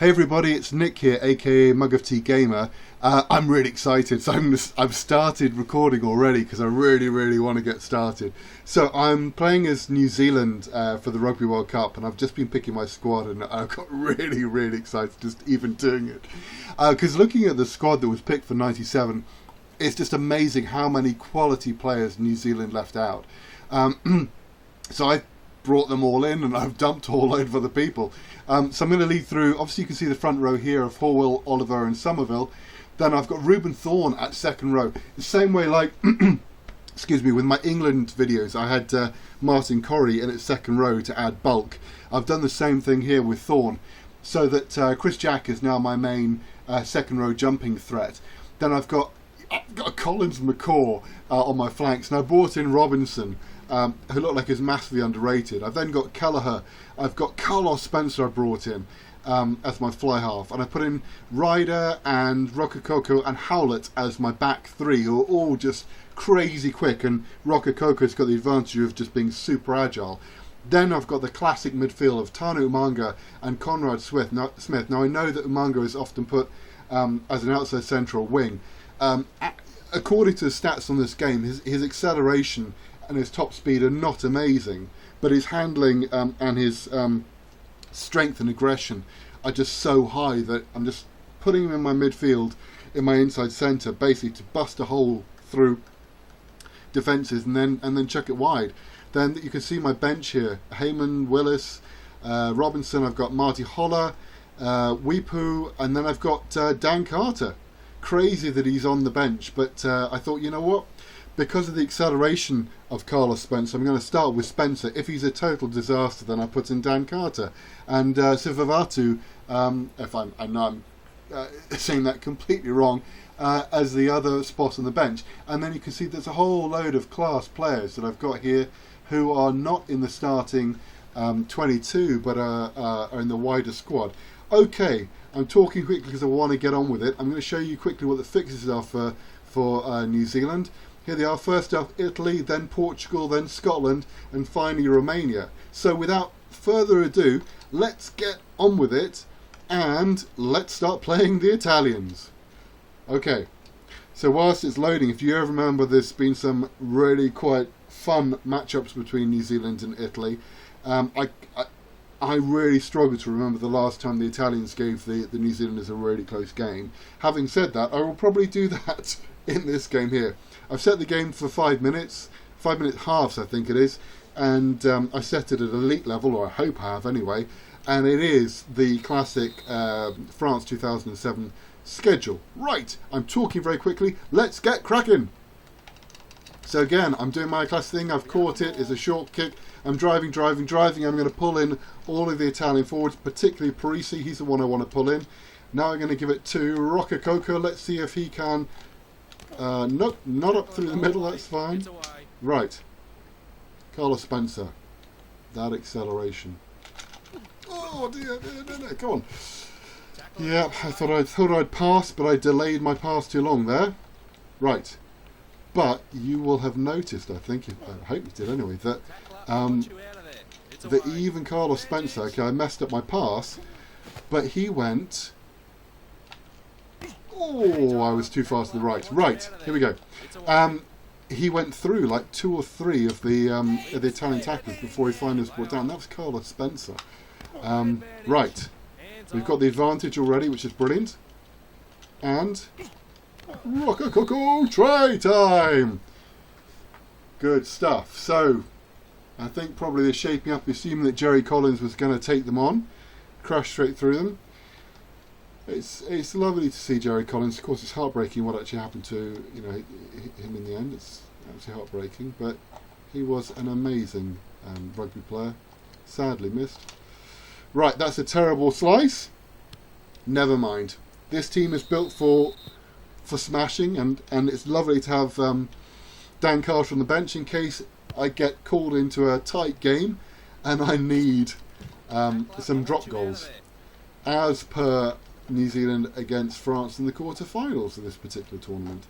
Hey everybody, it's Nick here, aka Mug of Tea Gamer. I'm really excited, so I've started recording already because I really want to get started. So I'm playing as New Zealand for the Rugby World Cup, and I've just been picking my squad, and I've got really excited just even doing it. Because looking at the squad that was picked for '97, it's just amazing how many quality players New Zealand left out. So I brought them all in, and I've dumped all over the people. So I'm going to lead through. Obviously you can see the front row here of Horwell, Oliver and Somerville. Then I've got Ruben Thorne at second row. The same way like, excuse me, with my England videos, I had Martin Corrie in at second row to add bulk. I've done the same thing here with Thorne, so that Chris Jack is now my main second row jumping threat. Then I've got Collins McCaw on my flanks, and I brought in Robinson, who looked like he's massively underrated. I've then got Kelleher. I've got Carlos Spencer I brought in as my fly half, and I put in Ryder and Rokokoko and Howlett as my back three, who are all just crazy quick, and Rokokoko's got the advantage of just being super agile. Then I've got the classic midfield of Tanu Umanga and Conrad Smith. Now I know that Umanga is often put as an outside central wing. According to the stats on this game, his acceleration and his top speed are not amazing, but his handling and his strength and aggression are just so high that I'm just putting him in my midfield, in my inside centre, basically to bust a hole through defences and then chuck it wide. Then you can see my bench here: Heyman, Willis, Robinson. I've got Marty Holler, Weepu, and then I've got Dan Carter. Crazy that he's on the bench, but I thought, you know what? Because of the acceleration of Carlos Spencer, I'm going to start with Spencer. If he's a total disaster, then I put in Dan Carter. And Sivavatu, if I know I'm saying that completely wrong, as the other spot on the bench. And then you can see there's a whole load of class players that I've got here who are not in the starting 22, but are in the wider squad. Okay, I'm talking quickly because I want to get on with it. I'm going to show you quickly what the fixes are for New Zealand. Here they are. First up, Italy, then Portugal, then Scotland, and finally Romania. So without further ado, let's get on with it, and let's start playing the Italians. Okay, so whilst it's loading, if you ever remember, there's been some really quite fun matchups between New Zealand and Italy. I really struggle to remember the last time the Italians gave the New Zealanders a really close game. Having said that, I will probably do that in this game here. I've set the game for 5 minutes, 5 minute halves I think it is, and I set it at elite level, or I hope I have anyway, and it is the classic France 2007 schedule. Right, I'm talking very quickly, let's get cracking! So again, I'm doing my classic thing, I've caught it, it's a short kick, I'm driving, I'm going to pull in all of the Italian forwards, particularly Parisi, he's the one I want to pull in. Now I'm going to give it to Rokokoko, let's see if he can... nope, not up through the middle, that's fine. Right. Carlos Spencer. That acceleration. Oh dear, no, come on. Yeah, I thought I'd pass, but I delayed my pass too long there. Right. But you will have noticed, I think, I hope you did anyway, that even Carlos Spencer, okay, I messed up my pass, but he went... Oh, I was too far to the right. Right, here we go. He went through like 2 or 3 of the Italian tacklers before he finally was brought down. That was Carlos Spencer. Right, we've got the advantage already, which is brilliant. And Rokokoko, try time! Good stuff. So, I think probably they're shaping up, assuming that Jerry Collins was going to take them on. Crash straight through them. It's lovely to see Jerry Collins. Of course, it's heartbreaking what actually happened to him in the end. It's absolutely heartbreaking, but he was an amazing rugby player. Sadly missed. Right, that's a terrible slice. Never mind. This team is built for smashing, and it's lovely to have Dan Carter on the bench in case I get called into a tight game and I need some drop goals, as per New Zealand against France in the quarter-finals of this particular tournament.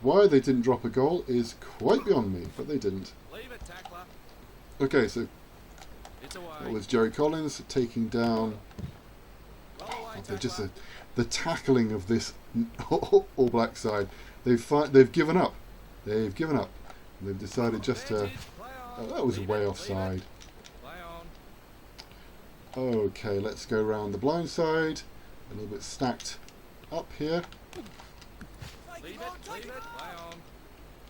Why they didn't drop a goal is quite beyond me, but they didn't. Okay, so that was Jerry Collins taking down They're just the tackling of this All Black side. They've given up. They've given up. They've decided just to. Oh, that was way offside. Okay, let's go around the blind side. A little bit stacked up here.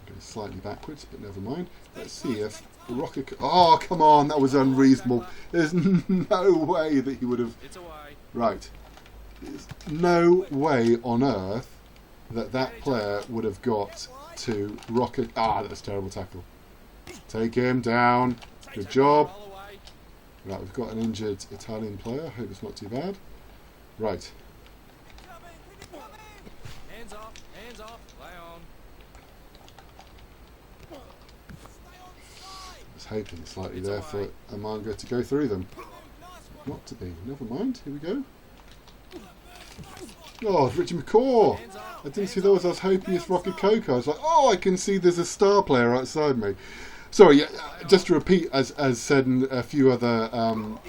Go slightly backwards, but never mind. Let's see if Rocket. Oh, come on, that was unreasonable. There's no way that he would have. Right. There's no way on earth that player would have got to Rocket. Ah, that's a terrible tackle. Take him down. Good job. Right, we've got an injured Italian player. Hope it's not too bad. Right. Hands off, lay on. I was hoping slightly there for a manga to go through them. Not to be. Never mind. Here we go. Oh, it's Richie McCaw. I didn't see those. I was hoping it's Rocket Coco. I was like, oh, I can see there's a star player outside me. Sorry, yeah, just to repeat, as said in a few other of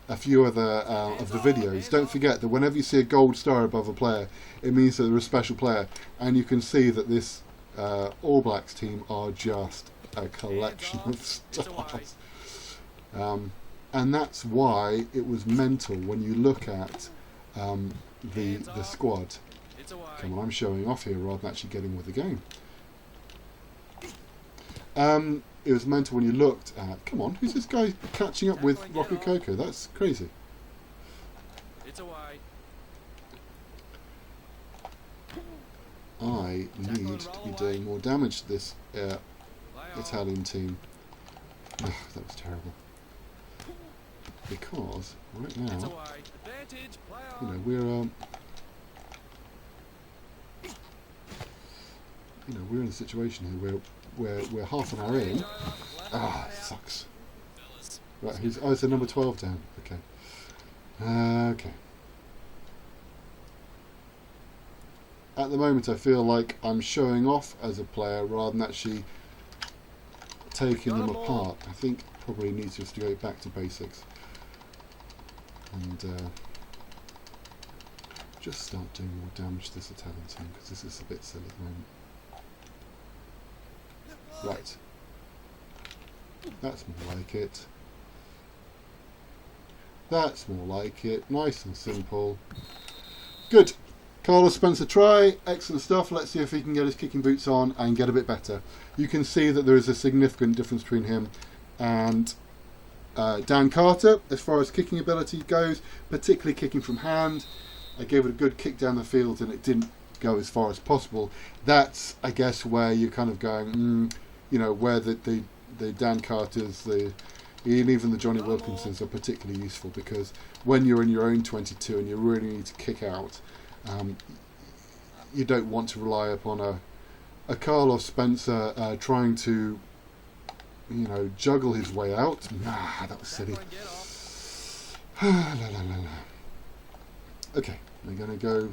the videos, don't forget that whenever you see a gold star above a player, it means that they're a special player. And you can see that this All Blacks team are just a collection of stars. And that's why it was mental when you look at the squad. Come on, I'm showing off here rather than actually getting with the game. It was mental when you looked at. Come on, who's this guy catching up with Rocket Coco? That's crazy. I need to be doing more damage to this Italian team. Ugh, that was terrible. Because right now, we're we're in a situation here where we're half an hour in. Ah, it sucks. Right, it's the number 12 down. Okay. Okay. At the moment, I feel like I'm showing off as a player rather than actually taking them apart. I think probably needs us to go back to basics and just start doing more damage to this Italian team, because this is a bit silly at the moment. Right. That's more like it. That's more like it. Nice and simple. Good. Carlos Spencer try. Excellent stuff. Let's see if he can get his kicking boots on and get a bit better. You can see that there is a significant difference between him and Dan Carter as far as kicking ability goes, particularly kicking from hand. I gave it a good kick down the field and it didn't go as far as possible. That's, I guess, where you're kind of going, where the Dan Carters, and even the Johnny Wilkinsons are particularly useful, because when you're in your own 22 and you really need to kick out, you don't want to rely upon a Carlos Spencer trying to, juggle his way out. Nah, that was silly. Okay, we're going to go.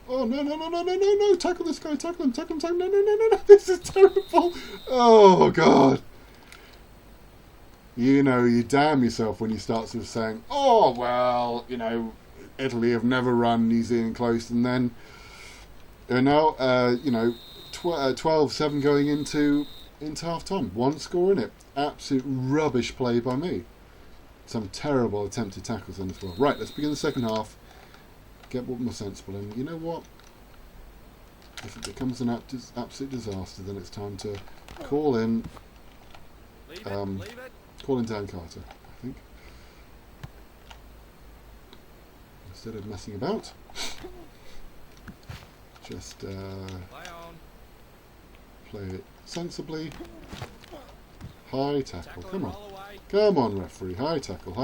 Oh, no, tackle this guy, tackle him, no, this is terrible. Oh, God. You damn yourself when you start sort of saying, oh, well, Italy have never run New Zealand close, and then, 12-7 going into half-time. One score in it. Absolute rubbish play by me. Some terrible attempted tackles in as well. Right, let's begin the second half. Get more sensible, and you know what? If it becomes an absolute disaster, then it's time to call in Dan Carter, I think, instead of messing about. Just play it sensibly. High tackle, come on, referee. High tackle.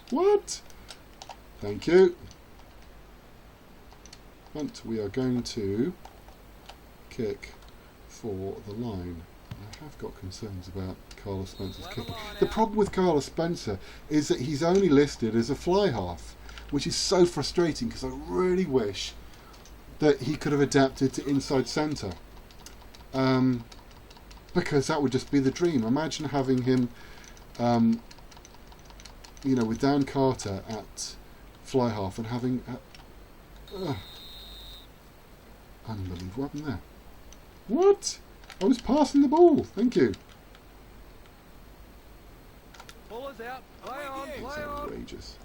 What? Thank you. But we are going to kick for the line. I have got concerns about Carlos Spencer's kicking. The problem with Carlos Spencer is that he's only listed as a fly half, which is so frustrating, because I really wish that he could have adapted to inside centre. Because that would just be the dream. Imagine having him You know, with Dan Carter at fly half and having... unbelievable. What happened there? What? I was passing the ball. Thank you. Ball is out. Play on, It's play on. outrageous.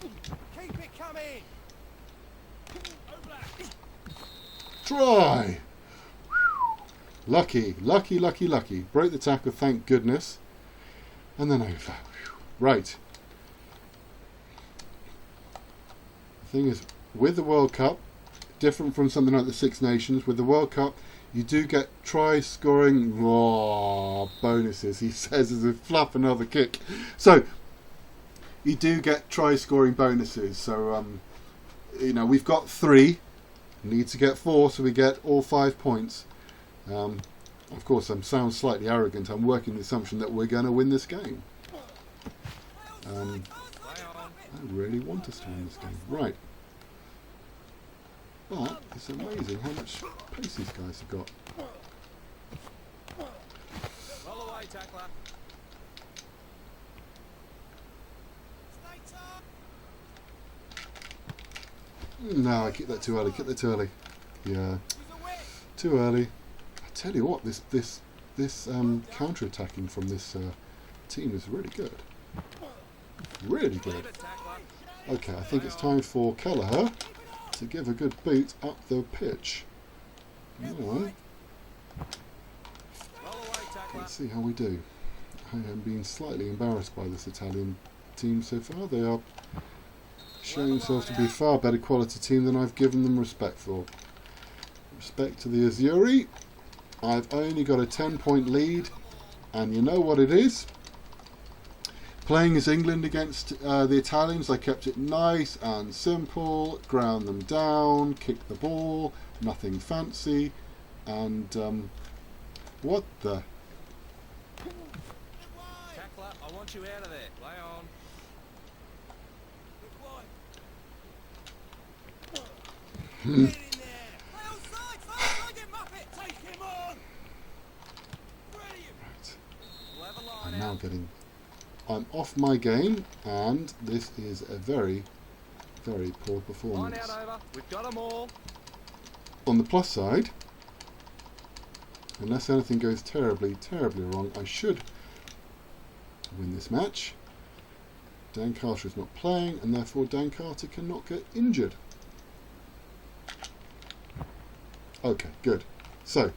Keep it coming. Try! Lucky, lucky, lucky, lucky. Broke the tackle, thank goodness. And then over. Right. The thing is, with the World Cup, different from something like the Six Nations, with the World Cup, you do get try scoring bonuses, he says as if flap another kick. So, you do get try scoring bonuses. So, you know, we've got 3. Need to get 4, so we get all 5 points. Of course, I sound slightly arrogant. I'm working the assumption that we're going to win this game. I really want us to win this game. Right. But it's amazing how much pace these guys have got. Roll away, tackler. No, I kicked that too early. Kicked that too early. Yeah, too early. I tell you what, this counter attacking from this team is really good. Really good. Okay, I think it's time for Kelleher to give a good boot up the pitch. Right. Let's see how we do. I am being slightly embarrassed by this Italian team so far. They are showing themselves to be a far better quality team than I've given them respect for. Respect to the Azzurri. I've only got a 10-point lead, and you know what it is? Playing as England against the Italians, I kept it nice and simple, ground them down, kicked the ball, nothing fancy, and what the... Tackler, I want you out of there. Play on. Get in there. Play on side, folks. Get Muppet. Take him on. Brilliant. Right. We'll have a line I'm now out. getting... I'm off my game, and this is a very, very poor Line performance. out over. We've got them all. On the plus side, unless anything goes terribly, terribly wrong, I should win this match. Dan Carter is not playing, and therefore Dan Carter cannot get injured. Okay, good. So,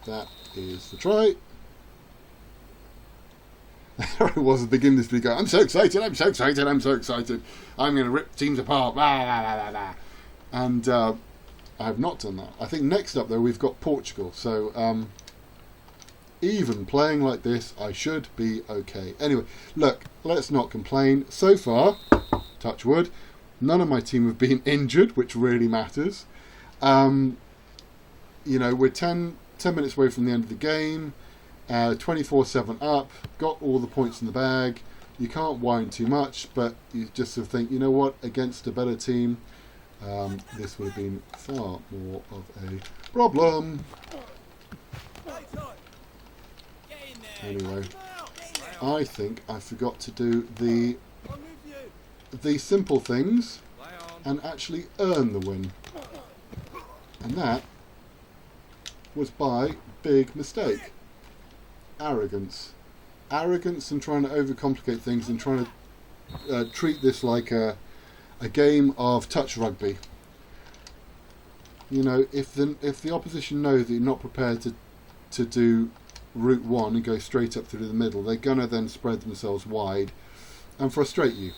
that is the try. There I was at the beginning of this video. I'm so excited, I'm so excited, I'm so excited. I'm going to rip teams apart. Blah, blah, blah, blah. And I have not done that. I think next up, though, we've got Portugal. So, even playing like this, I should be okay. Anyway, look, let's not complain. So far, touch wood, none of my team have been injured, which really matters. You know, we're 10 minutes away from the end of the game. 24/7 up, got all the points in the bag. You can't whine too much, but you just sort of think, you know what, against a better team, this would have been far more of a problem. Anyway, I think I forgot to do the simple things and actually earn the win. And that was by big mistake. Arrogance and trying to overcomplicate things and trying to treat this like a game of touch rugby. You know, if the opposition know that you're not prepared to do route 1 and go straight up through the middle, they're gonna then spread themselves wide and frustrate you.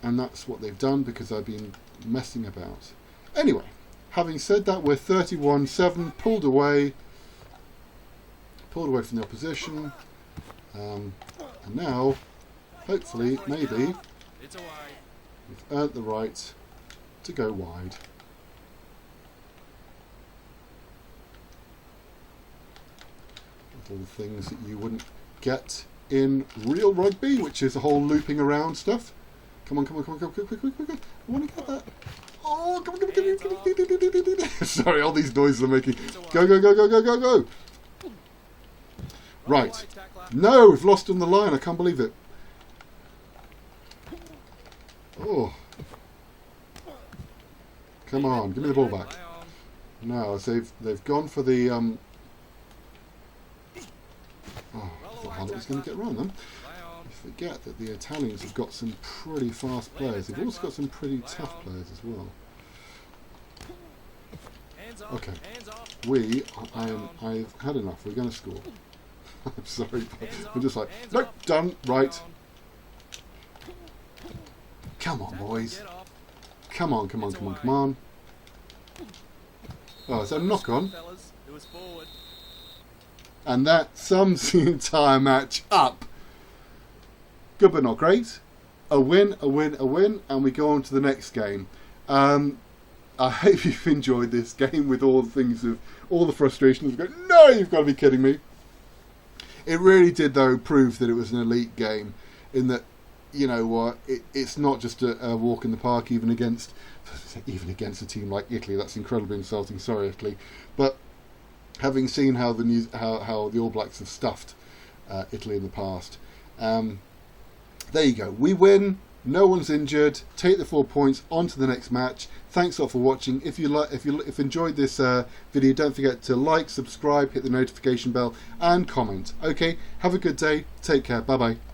And that's what they've done because I've been messing about. Anyway, having said that, we're 31-7, pulled away from the opposition, and now, hopefully, maybe, It's away. we've earned the right to go wide. With all the things that you wouldn't get in real rugby, which is the whole looping around stuff. Come on, quick. I want to get that. Oh, come on. Sorry, all these noises are making. Go. Right. tackler. No, we've lost on the line. I can't believe it. Oh. Come on, give me the ball back. Play on. No, they've gone for the oh, I thought Hallett was going to get around them. Play on. You forget that the Italians have got some pretty fast players. They've also got some pretty tough players as well. Hands off. Okay. Hands off. I've had enough. We're going to score. I'm sorry, but Hands I'm just off, like, hands nope, off. done, right. Play on. Come on, Tackle, boys. get off. Come on, come on, come on, come on. Oh, it's a knock on. Fellas, it was forward. And that sums the entire match up. Good but not great. A win, a win, a win, and we go on to the next game. I hope you've enjoyed this game with all the things of all the frustrations. No, you've got to be kidding me. It really did, though, prove that it was an elite game. In that, you know what, it's not just a walk in the park, even against a team like Italy. That's incredibly insulting. Sorry, Italy, but having seen how the All Blacks have stuffed Italy in the past, there you go. We win. No one's injured. Take the 4 points. On to the next match. Thanks all for watching. If you enjoyed this video, don't forget to like, subscribe, hit the notification bell, and comment. Okay. Have a good day. Take care. Bye bye.